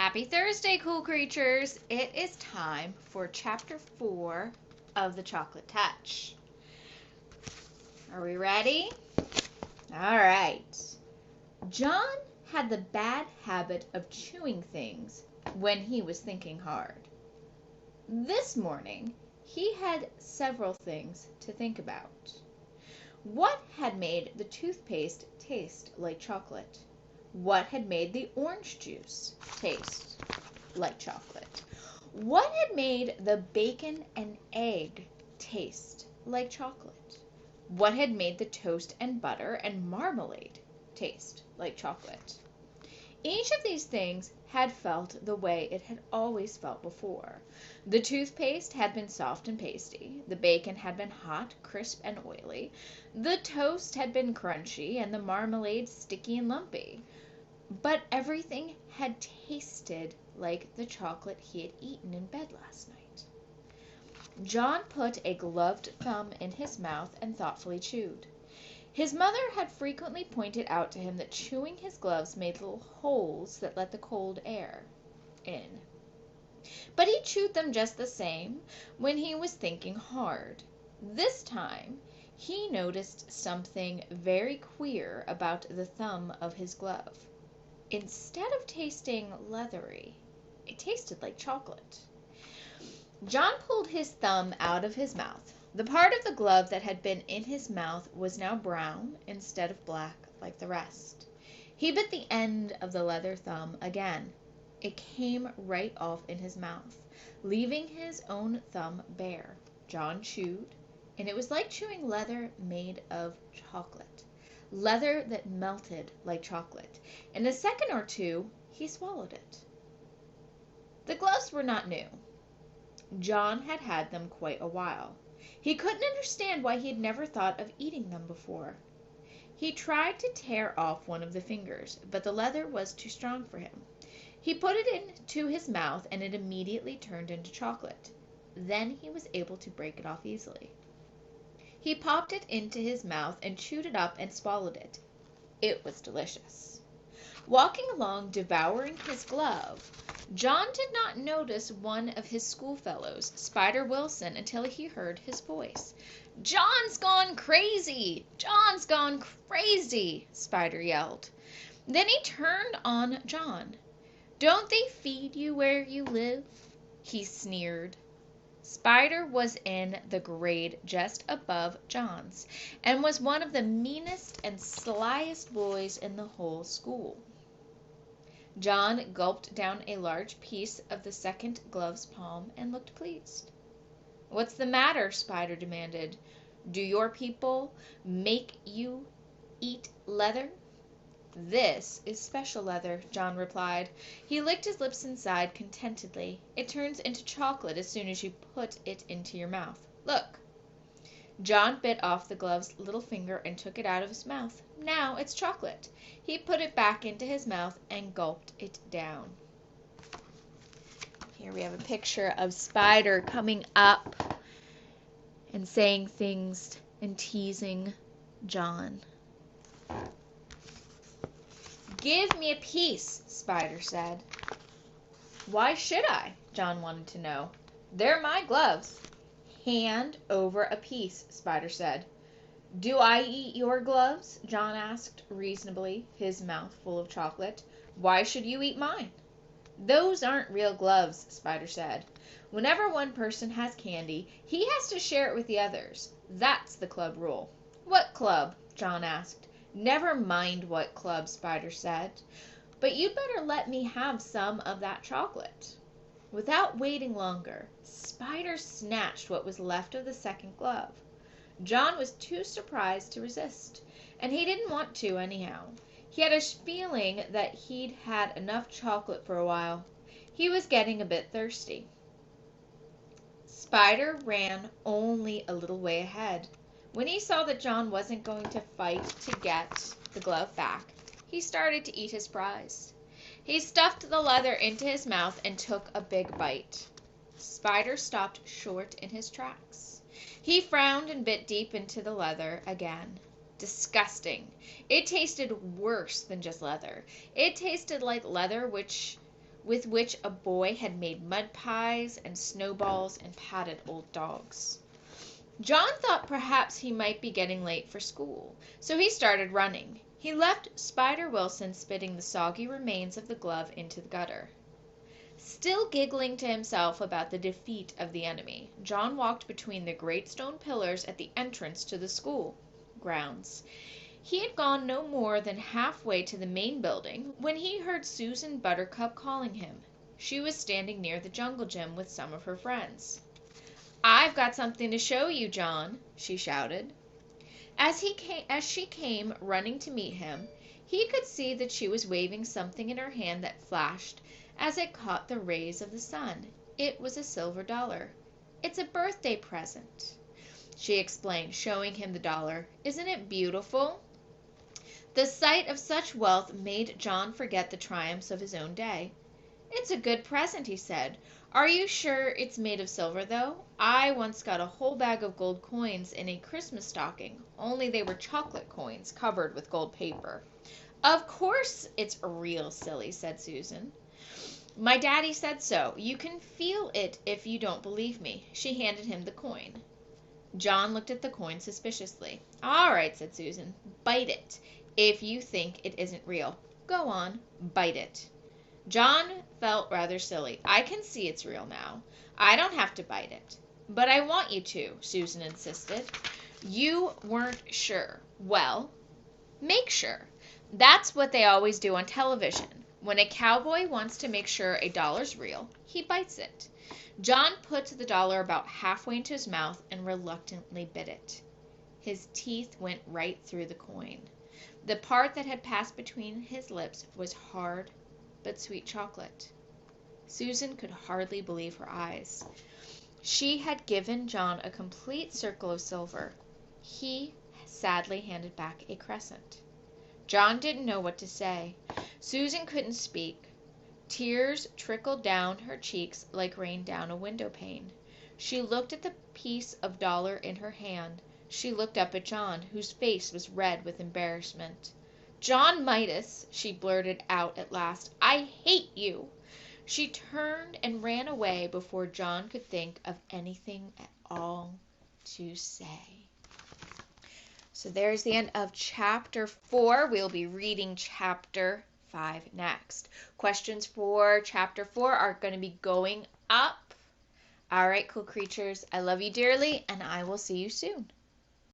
Happy Thursday, cool creatures! It is time for Chapter 4 of The Chocolate Touch. Are we ready? All right. John had the bad habit of chewing things when he was thinking hard. This morning, he had several things to think about. What had made the toothpaste taste like chocolate? What had made the orange juice taste like chocolate? What had made the bacon and egg taste like chocolate? What had made the toast and butter and marmalade taste like chocolate? Each of these things had felt the way it had always felt before. The toothpaste had been soft and pasty. The bacon had been hot, crisp, and oily. The toast had been crunchy, and the marmalade sticky and lumpy. But everything had tasted like the chocolate he had eaten in bed last night. John put a gloved thumb in his mouth and thoughtfully chewed. His mother had frequently pointed out to him that chewing his gloves made little holes that let the cold air in. But he chewed them just the same when he was thinking hard. This time, he noticed something very queer about the thumb of his glove. Instead of tasting leathery, it tasted like chocolate. John pulled his thumb out of his mouth. The part of the glove that had been in his mouth was now brown instead of black like the rest. He bit the end of the leather thumb again. It came right off in his mouth, leaving his own thumb bare. John chewed, and it was like chewing leather made of chocolate. Leather that melted like chocolate. In a second or two, he swallowed it. The gloves were not new. John had had them quite a while. He couldn't understand why he had never thought of eating them before. He tried to tear off one of the fingers, but the leather was too strong for him. He put it into his mouth, and it immediately turned into chocolate. Then he was able to break it off easily. He popped it into his mouth and chewed it up and swallowed it. It was delicious. Walking along, devouring his glove, John did not notice one of his schoolfellows, Spider Wilson, until he heard his voice. "John's gone crazy! John's gone crazy!" Spider yelled. Then he turned on John. "Don't they feed you where you live?" he sneered. Spider was in the grade just above John's, and was one of the meanest and slyest boys in the whole school. John gulped down a large piece of the second glove's palm and looked pleased. "What's the matter?" Spider demanded. "Do your people make you eat leather?" "This is special leather," John replied. He licked his lips and sighed contentedly. "It turns into chocolate as soon as you put it into your mouth. Look." John bit off the glove's little finger and took it out of his mouth. "Now it's chocolate." He put it back into his mouth and gulped it down. Here we have a picture of Spider coming up and saying things and teasing John. "Give me a piece," Spider said. "Why should I?" John wanted to know. "They're my gloves." "Hand over a piece," Spider said. "Do I eat your gloves?" John asked reasonably, his mouth full of chocolate. "Why should you eat mine?" "Those aren't real gloves," Spider said. "Whenever one person has candy, he has to share it with the others. That's the club rule." "What club?" John asked. "Never mind what club," Spider said. "But you'd better let me have some of that chocolate." Without waiting longer, Spider snatched what was left of the second glove. John was too surprised to resist, and he didn't want to anyhow. He had a feeling that he'd had enough chocolate for a while. He was getting a bit thirsty. Spider ran only a little way ahead. When he saw that John wasn't going to fight to get the glove back, he started to eat his prize. He stuffed the leather into his mouth and took a big bite. Spider stopped short in his tracks. He frowned and bit deep into the leather again. Disgusting. It tasted worse than just leather. It tasted like leather which with which a boy had made mud pies and snowballs and patted old dogs. John thought perhaps he might be getting late for school, so he started running. He left Spider Wilson spitting the soggy remains of the glove into the gutter. Still giggling to himself about the defeat of the enemy, John walked between the great stone pillars at the entrance to the school grounds. He had gone no more than halfway to the main building when he heard Susan Buttercup calling him. She was standing near the jungle gym with some of her friends. "I've got something to show you, John," she shouted. As she came running to meet him, he could see that she was waving something in her hand that flashed as it caught the rays of the sun. It was a silver dollar. "It's a birthday present," she explained, showing him the dollar. "Isn't it beautiful?" The sight of such wealth made John forget the triumphs of his own day. "It's a good present," he said. "Are you sure it's made of silver, though? I once got a whole bag of gold coins in a Christmas stocking, only they were chocolate coins covered with gold paper." "Of course it's real, silly," said Susan. "My daddy said so. You can feel it if you don't believe me." She handed him the coin. John looked at the coin suspiciously. "All right," said Susan. "Bite it if you think it isn't real. Go on, bite it." John felt rather silly. "I can see it's real now. I don't have to bite it." "But I want you to," Susan insisted. "You weren't sure. Well, make sure." That's what they always do on television. When a cowboy wants to make sure a dollar's real, he bites it. John put the dollar about halfway into his mouth and reluctantly bit it. His teeth went right through the coin. The part that had passed between his lips was hard but sweet chocolate. Susan could hardly believe her eyes. She had given John a complete circle of silver. He sadly handed back a crescent. John didn't know what to say. Susan couldn't speak. Tears trickled down her cheeks like rain down a window pane. She looked at the piece of dollar in her hand. She looked up at John, whose face was red with embarrassment. "John Midas," she blurted out at last, "I hate you." She turned and ran away before John could think of anything at all to say. So there's the end of chapter 4. We'll be reading chapter 5 next. Questions for chapter 4 are going to be going up. All right, cool creatures. I love you dearly, and I will see you soon.